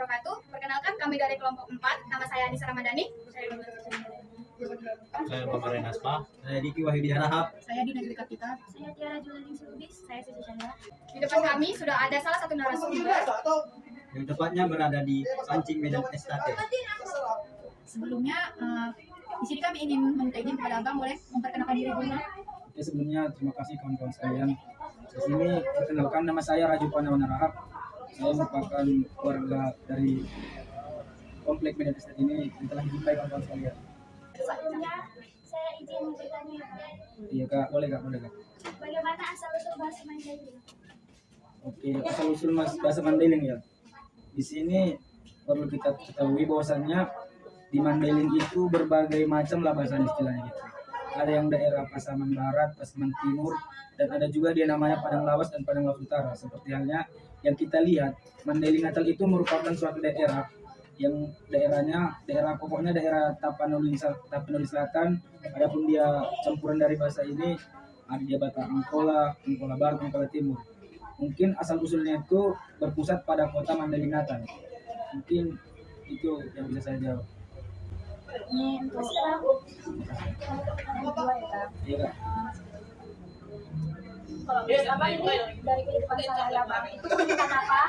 wabarakatuh. Perkenalkan, kami dari kelompok 4. Nama saya Anissa Ramadhani. Saya Bapak Renaspa. Saya Diki Wahyudi Harahap. Saya Dina Gita Kapita. Saya Tiara Julani Silubis. Saya Sisi Chandra. Di depan kami sudah ada salah satu narasumber. Yang tepatnya berada di Pancing Medan Estate. Sebelumnya, di sini kami ingin meminta izin kepada Abang, boleh memperkenalkan diri dulu. Oke, sebelumnya terima kasih kawan-kawan sekalian. Di sini perkenalkan, nama saya Raju Panawan Harahap. Saya merupakan keluarga dari komplek Medan Estate ini yang telah dijumpai kawan-kawan sekalian. Sebelumnya saya izin bertanya, Iya kak, boleh kak. bagaimana asal usul bahasa Mandailing? Oke, asal usul bahasa Mandailing ya. Di sini perlu kita ketahui bahwasannya di Mandailing itu berbagai macam lah bahasa istilahnya gitu. Ada yang daerah Pasaman Barat, Pasaman Timur, dan ada juga dia namanya Padang Lawas dan Padang Lawas Utara. Seperti halnya yang kita lihat, Mandailing Natal itu merupakan suatu daerah yang daerah pokoknya daerah Tapanuli Selatan. Adapun dia campuran dari bahasa ini ada dia Batak Angkola Barat, Angkola Timur. Mungkin asal usulnya itu berpusat pada kota Mandailing Natal. Mungkin itu yang bisa saya jawab. Ini untuk kedua ya Kak. Iya kak. Kalau Abang ini dari kehidupan saya Abang itu kehidupan apa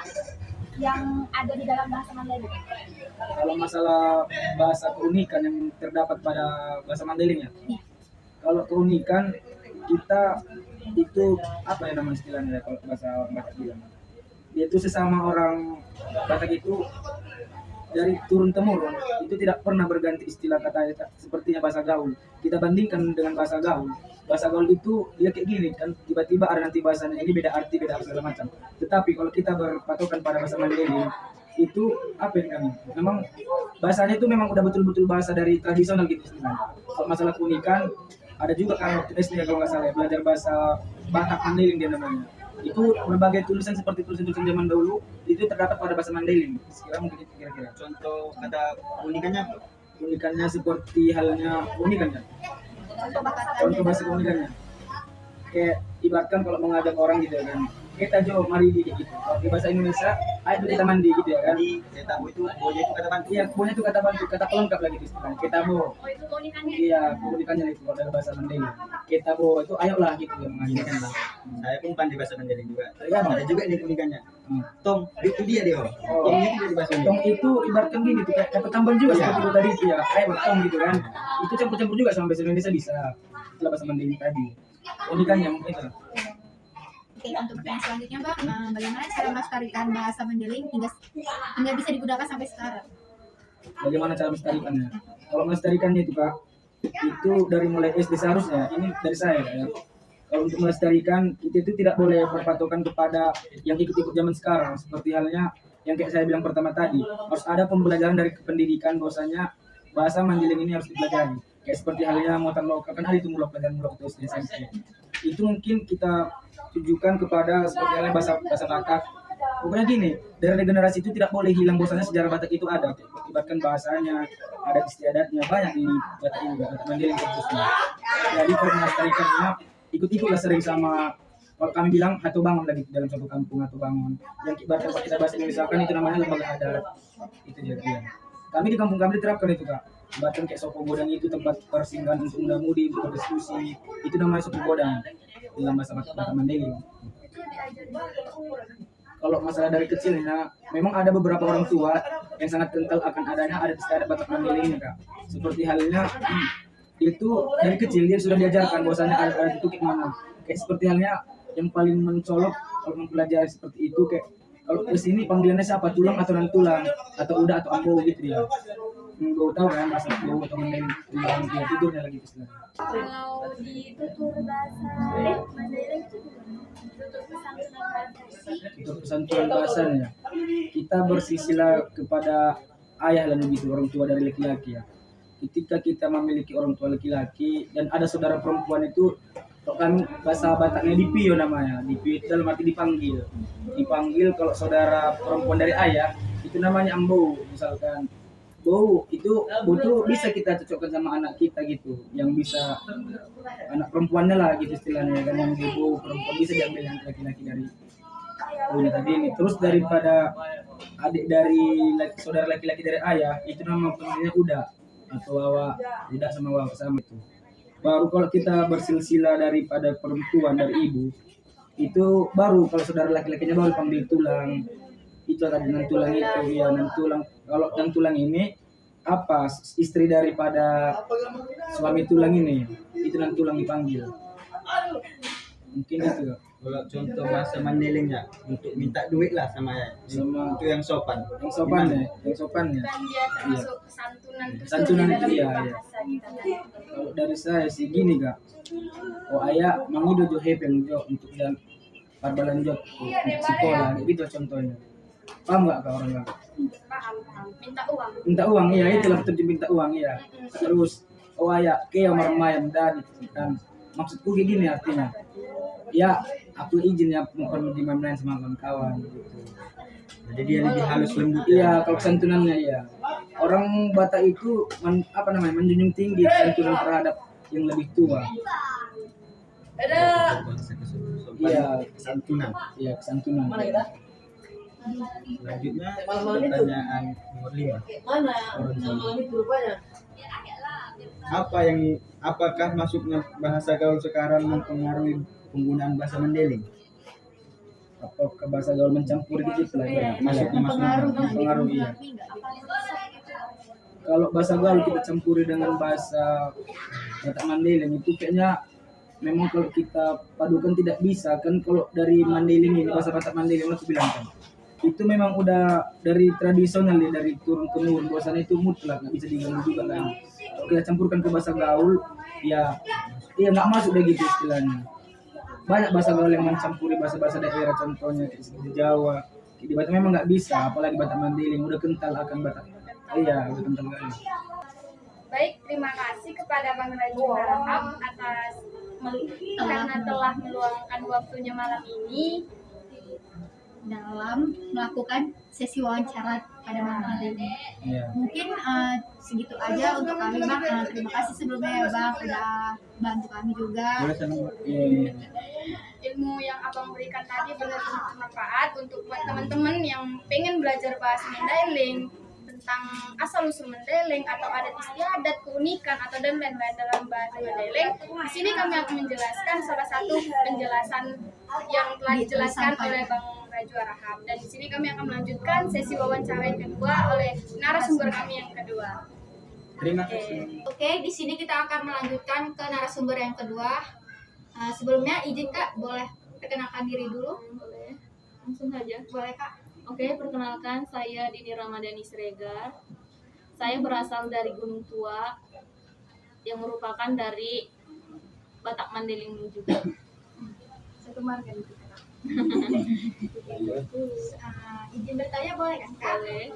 yang ada di dalam bahasa Mandailing? Kalau masalah bahasa keunikan yang terdapat pada bahasa Mandailing ya. Kalau keunikan kita itu apa ya nama istilahnya ya, kalau bahasa Batak bilang. Dia itu sesama orang Batak itu dari turun temurun itu tidak pernah berganti istilah kata sepertinya bahasa gaul. Kita bandingkan dengan bahasa gaul. Bahasa gaul itu dia kayak gini kan, tiba-tiba ada nanti bahasanya ini beda arti, beda segala macam. Tetapi kalau kita berpatokan pada bahasa Mandailing itu apa yang kami? Memang bahasanya itu memang udah betul-betul bahasa dari tradisional gitu istilahnya. Kalau masalah keunikan ada juga kan waktu SD kalau nggak salah belajar bahasa Batak Mandailing dia namanya. Itu berbagai tulisan seperti tulisan-tulisan zaman dahulu itu terdapat pada bahasa Mandailing. Kira mungkin itu kira-kira. Contoh kata unikannya apa? Unikannya seperti halnya unikannya. Contoh bahasa unikannya. Kayak ibaratkan kalau mengajak orang gitu ya kan. Kita jauh mari di gitu. Kalau di bahasa Indonesia, ayo kita mandi gitu ya kan. Jadi saya tahu itu bonya itu kata bantu. Iya, bonya itu kata bantu, kata pelengkap lagi istilahnya. Kita bo. Oh itu keunikannya. Iya, keunikannya itu kalau dalam bahasa Mandailing. Kita bo itu ayolah gitu yang mengajarkan lah. Saya pun pandai bahasa Mandailing juga. Iya, Bang. Ada juga ini unikannya. Hmm. Tong, itu dia dia. Oh. Tongnya itu dari bahasa Tong Mandailing. itu ibaratkan gini tuh kayak kata tambang juga seperti itu tadi itu ya. Kayak tong gitu kan. Itu campur-campur juga sama bahasa Indonesia bisa. Itulah bahasa Mandailing tadi. Unikannya mungkin itu. Oke, untuk pertanyaan selanjutnya Bang, bagaimana cara melestarikan bahasa Mandailing hingga bisa digunakan sampai sekarang? Bagaimana cara melestarikannya? Kalau melestarikannya itu kak, itu dari mulai SD seharusnya. Ini dari saya ya. Kalau untuk melestarikan, kita itu tidak boleh berpatokan kepada yang ikut-ikut zaman sekarang. Seperti halnya yang kayak saya bilang pertama tadi, harus ada pembelajaran dari pendidikan bahwasanya bahasa Mandailing ini harus dipelajari. Kayak seperti halnya muatan lokal, kan ada itu pelajaran mulai SD SMP. Itu mungkin kita tujukan kepada seperti halnya bahasa Batak. Pokoknya gini, dari generasi itu tidak boleh hilang bahwasanya sejarah Batak itu ada. Akibatkan bahasanya, adat istiadatnya banyak di Batak ini, Batak Mandailing khususnya. Jadi kalau melestarikannya, ikut-ikutlah sering sama, kalau kami bilang Hatu Bangun lagi dalam suatu kampung Hatu Bangun. Yang ibaratkan kalau kita bahasa Indonesia kan itu namanya lembaga adat. Itu dia. Kami di kampung kami diterapkan itu kak. Ibaratkan kayak Sopo Godang itu tempat persinggahan untuk muda-mudi, untuk berdiskusi. Itu namanya Sopo Godang dalam bahasa Batak Mandailing. Kalau masalah dari kecilnya, memang ada beberapa orang tua yang sangat kental akan adanya adat istiadat Batak Mandailing ini kak. Seperti halnya itu dari kecil dia sudah diajarkan bahwasanya adat itu kayak mana. Kayak seperti halnya yang paling mencolok kalau mempelajari seperti itu kayak kalau ke sini panggilannya siapa, tulang atau non tulang atau udah atau ambo gitu dia. Gue tahu kan bahasa ambo atau Mandailing tulang dia tidurnya lagi istilahnya. Kalau di tutur bahasa Mandailing itu tutur Pesan bahasanya kita bersisilah kepada ayah lalu gitu, orang tua dari laki-laki ya. Ketika kita memiliki orang tua laki-laki dan ada saudara perempuan itu, kan bahasa Bataknya dipio namanya. Dipio itu dalam arti dipanggil kalau saudara perempuan dari ayah itu namanya ambo misalkan. Bo itu bisa kita cocokkan sama anak kita gitu, yang bisa anak perempuannya lah gitu istilahnya kan, yang ibu perempuan bisa diambil yang laki-laki dari punya tadi ini. Terus daripada adik dari saudara laki-laki dari ayah itu nama panggilnya Uda atau Wawa. Uda sama Wawa sama itu. Baru kalau kita bersilsilah daripada perempuan dari ibu itu baru kalau saudara laki-lakinya baru panggil tulang. Itu tadi nan tulang itu ya nan tulang. Kalau nan tulang ini apa istri daripada suami tulang ini itu nan tulang dipanggil. Mungkin itu. Kalau contoh bahasa Mandelingnya untuk minta duit lah sama ya. Sama itu yang sopan. yang sopan ya, yang sopan ya. Dan dia termasuk santunan itu Santunan dalam itu, iya, bahasa kita tadi. Kalau dari saya sih gini kak, oh ayah mangido jo hepeng jo untuk dan parbalan jo untuk sekolah, kayak gitu contohnya. Paham nggak kak orang kak? Paham. Minta uang. Minta uang iya, itulah betul minta uang iya. Terus oh ayah kayak marmayam dan kan maksudku kayak gini artinya. Ya aku izin ya mempermudah sama kawan-kawan gitu. Jadi dia lebih halus lembut. Iya, kalau santunannya ya. Orang Batak itu menjunjung tinggi santunan terhadap yang lebih tua. Bahasa kesopanan. Iya, Santunan. iya kesantunan. Selanjutnya pertanyaan nomor 5. Apakah masuknya bahasa gaul sekarang mempengaruhi penggunaan bahasa Mandeling? Apakah bahasa gaul mencampur gitu lah ya? Masuknya Pengaruh iya. Kalau bahasa gaul kita campuri dengan bahasa Batak Mandeling itu kayaknya memang kalau kita padukan tidak bisa kan. Kalau dari Mandeling ini bahasa Batak Mandeling aku bilang kan itu memang udah dari tradisional ya, dari turun temurun bahasanya itu mutlak nggak bisa diganggu juga kan. Kalau kita campurkan ke bahasa gaul ya nggak masuk deh gitu istilahnya. Banyak bahasa gaul yang mencampuri bahasa-bahasa daerah contohnya di Jawa di Batak memang nggak bisa, apalagi Batak Mandeling udah kental akan Batak. Iya udah kental kali. Baik, terima kasih kepada Bang Raju Harahap atas karena telah meluangkan waktunya malam ini dalam melakukan sesi wawancara pada malam hari ini. Iya. Mungkin segitu aja untuk kami Bang. Terima kasih sebelumnya ya Bang udah bantu kami juga. Boleh sama Iya. ilmu yang abang berikan tadi benar-benar bermanfaat untuk buat teman-teman yang pengen belajar bahasa Mandailing tentang asal usul Mandailing atau adat istiadat, keunikan atau dan lain-lain dalam bahasa Mandailing. Di sini kami akan menjelaskan salah satu penjelasan yang telah dijelaskan oleh Bang Raju Harahap. Dan di sini kami akan melanjutkan sesi wawancara yang kedua oleh narasumber kami yang kedua. Terima kasih. Oke, di sini kita akan melanjutkan ke narasumber yang kedua. Sebelumnya izin Kak, boleh perkenalkan diri dulu? Boleh, langsung saja. Boleh Kak. Oke, perkenalkan saya Dini Ramadhani Siregar. Saya berasal dari Gunung Tua yang merupakan dari Batak Mandeling juga. Satu marga itu. Izin bertanya boleh kan Kak? Boleh.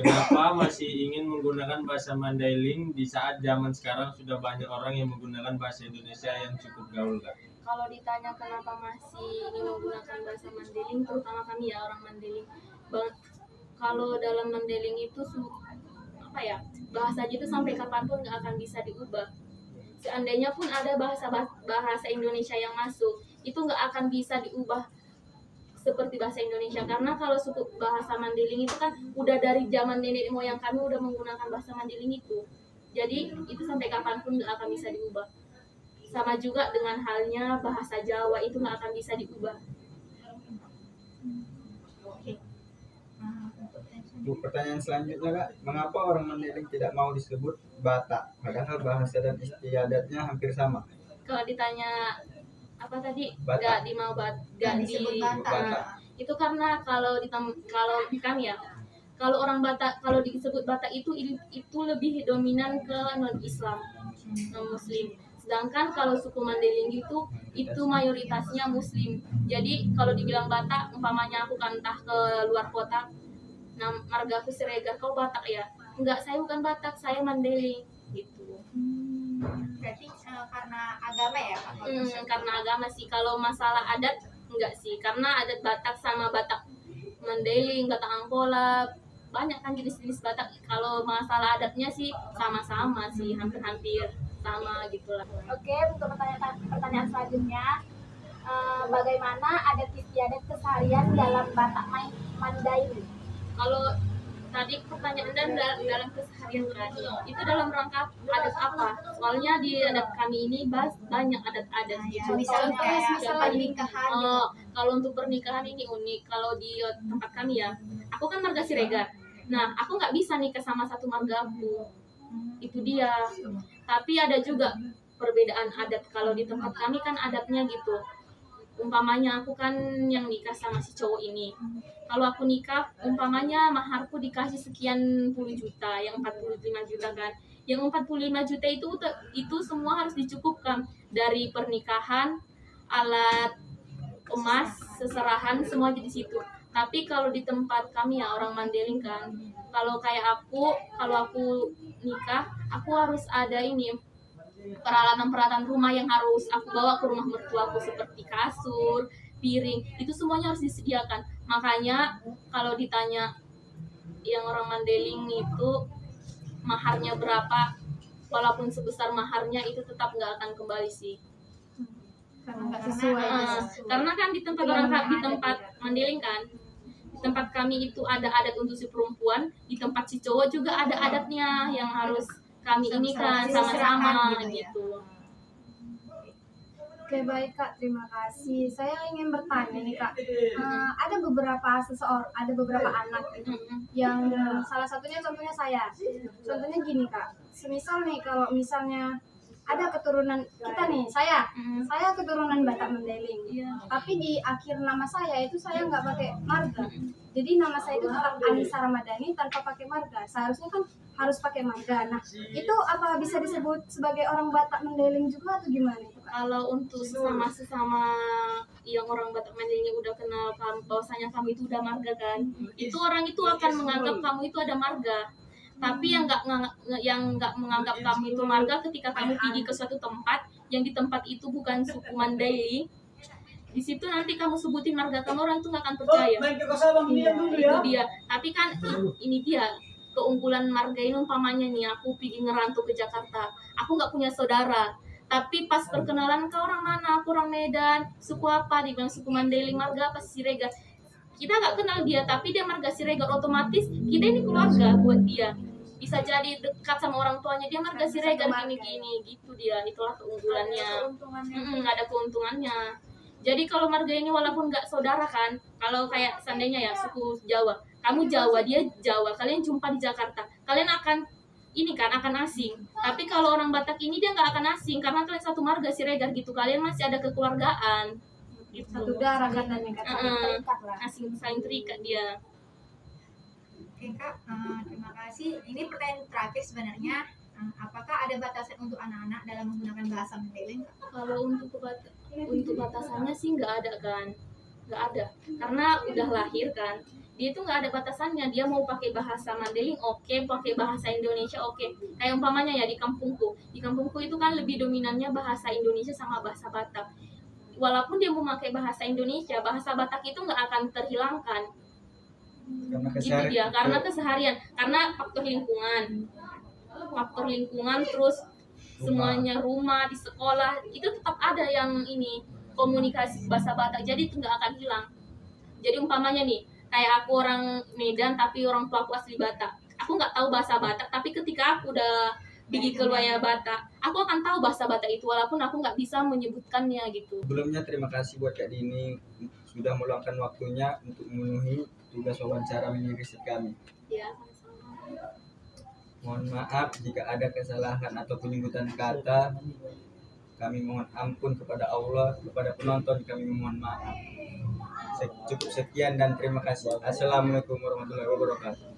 Kenapa masih ingin menggunakan bahasa Mandailing di saat zaman sekarang sudah banyak orang yang menggunakan bahasa Indonesia yang cukup gaul, Kak? Kalau ditanya kenapa masih ingin menggunakan bahasa Mandailing, terutama kami ya orang Mandailing. Kalau dalam Mandailing itu bahasanya itu sampai kapanpun nggak akan bisa diubah. Seandainya pun ada bahasa Indonesia yang masuk, itu nggak akan bisa diubah seperti bahasa Indonesia, karena kalau suku bahasa Mandeling itu kan udah dari zaman nenek moyang kami udah menggunakan bahasa Mandeling itu, jadi itu sampai kapanpun nggak akan bisa diubah. Sama juga dengan halnya bahasa Jawa itu nggak akan bisa diubah. Untuk pertanyaan selanjutnya Kak, mengapa orang Mandeling tidak mau disebut Batak padahal bahasa dan istiadatnya hampir sama? Kalau ditanya apa tadi Batak. nggak disebut Batak. Batak. itu karena kalau di kami ya, kalau orang Batak kalau disebut Batak itu lebih dominan ke non Islam, non Muslim. Sedangkan kalau suku Mandeling itu mayoritasnya Muslim. Jadi kalau dibilang Batak, umpamanya aku kan entah ke luar kota, marga aku Siregar, kau Batak ya? Enggak, saya bukan Batak, saya Mandeling gitu. Berarti karena agama ya Kak? Karena agama sih. Kalau masalah adat enggak sih, karena adat Batak sama Batak Mandailing, Batak Angkola, banyak kan jenis-jenis Batak. Kalau masalah adatnya sih sama-sama sih, hampir-hampir sama gitulah. Oke, untuk pertanyaan selanjutnya, bagaimana adat istiadat keseharian dalam Batak Mandailing? Kalau tadi pertanyaan dan dalam keseharian kan, itu dalam rangka adat apa? Soalnya di adat kami ini banyak adat-adat gitu. Misalnya kayak Contoh, pernikahan gitu. kalau untuk pernikahan ini unik. Kalau di tempat kami ya, aku kan marga Siregar. Nah, aku nggak bisa nikah sama satu marga aku. Itu dia. Tapi ada juga perbedaan adat. Kalau di tempat kami kan adatnya gitu. Umpamanya aku kan yang nikah sama si cowok ini. Kalau aku nikah, umpamanya maharku dikasih sekian puluh juta, yang 45 juta kan. Yang 45 juta itu semua harus dicukupkan dari pernikahan, alat emas, seserahan, semua di situ. Tapi kalau di tempat kami ya orang Mandailing kan, kalau aku nikah, aku harus ada ini peralatan rumah yang harus aku bawa ke rumah mertuaku seperti kasur, piring, itu semuanya harus disediakan. Makanya kalau ditanya yang orang Mandailing itu maharnya berapa, walaupun sebesar maharnya itu tetap nggak akan kembali sih. Karena nggak sesuai. Karena kan di tempat Mandailing kan, di tempat kami itu ada adat untuk si perempuan, di tempat si cowok juga ada adatnya yang harus kami ini kan sama-sama gitu. Oke, baik Kak, terima kasih. Saya ingin bertanya nih Kak, ada beberapa anak yang salah satunya contohnya saya. Contohnya gini Kak, semisal nih kalau misalnya ada keturunan kita nih, saya keturunan Batak Mandailing. Tapi di akhir nama saya itu saya nggak pakai marga. Jadi nama saya itu tetap Anissa Ramadhani tanpa pakai marga. Seharusnya kan harus pakai marga. Nah, itu apa bisa disebut sebagai orang Batak Mandailing juga atau gimana? Kalau untuk sesama yang orang Batak Mandailing udah kenal bahwasanya kamu itu udah marga kan, itu orang itu akan menganggap kamu itu ada marga. Tapi yang nggak menganggap kamu itu marga ketika kamu pergi ke suatu tempat yang di tempat itu bukan suku Mandailing, di situ nanti kamu sebutin marga kamu, orang itu nggak akan percaya. Itu dia. Tapi kan ini dia keunggulan marga ini. Umpamanya nih aku pergi ngerantau ke Jakarta, aku nggak punya saudara, tapi pas perkenalan kau orang mana, aku orang Medan, suku apa, dibilang suku Mandailing, marga apa, Siregar. Kita nggak kenal dia, tapi dia marga Siregar, otomatis kita ini keluarga buat dia. Bisa jadi dekat sama orang tuanya, dia marga Siregar gini-gini gitu dia. Itulah keunggulannya. Ada keuntungannya. Jadi kalau marga ini walaupun nggak saudara kan, kalau kayak seandainya ya suku Jawa, kamu Jawa, dia Jawa, kalian jumpa di Jakarta, kalian akan asing. Tapi kalau orang Batak ini dia nggak akan asing karena kalian satu marga Siregar gitu, kalian masih ada kekeluargaan. Gitu. Satu darah katanya, asing saling terikat dia. Oke Kak, terima kasih. Ini pertanyaan terakhir sebenarnya. Apakah ada batasan untuk anak-anak dalam menggunakan bahasa Mandailing? Kalau untuk batasannya sih nggak ada kan, nggak ada. Karena udah lahir kan, dia itu nggak ada batasannya. Dia mau pakai bahasa Mandailing oke, pakai bahasa Indonesia oke. Kayak umpamanya ya di kampungku itu kan lebih dominannya bahasa Indonesia sama bahasa Batak. Walaupun dia mau pakai bahasa Indonesia, bahasa Batak itu nggak akan terhilangkan. Karena keseharian, karena faktor lingkungan, terus semuanya rumah, di sekolah itu tetap ada yang ini komunikasi bahasa Batak, jadi itu nggak akan hilang. Jadi umpamanya nih, kayak aku orang Medan tapi orang tua aku asli Batak, aku nggak tahu bahasa Batak, tapi ketika aku udah pergi ke wilayah Batak, aku akan tahu bahasa Batak itu walaupun aku nggak bisa menyebutkannya gitu. Sebelumnya terima kasih buat Kak Dini sudah meluangkan waktunya untuk memenuhi tugas wawancara mini riset kami. Ya, sama-sama. Mohon maaf jika ada kesalahan atau penyebutan kata. Kami mohon ampun kepada Allah, kepada penonton kami mohon maaf. Cukup sekian dan terima kasih. Assalamualaikum warahmatullahi wabarakatuh.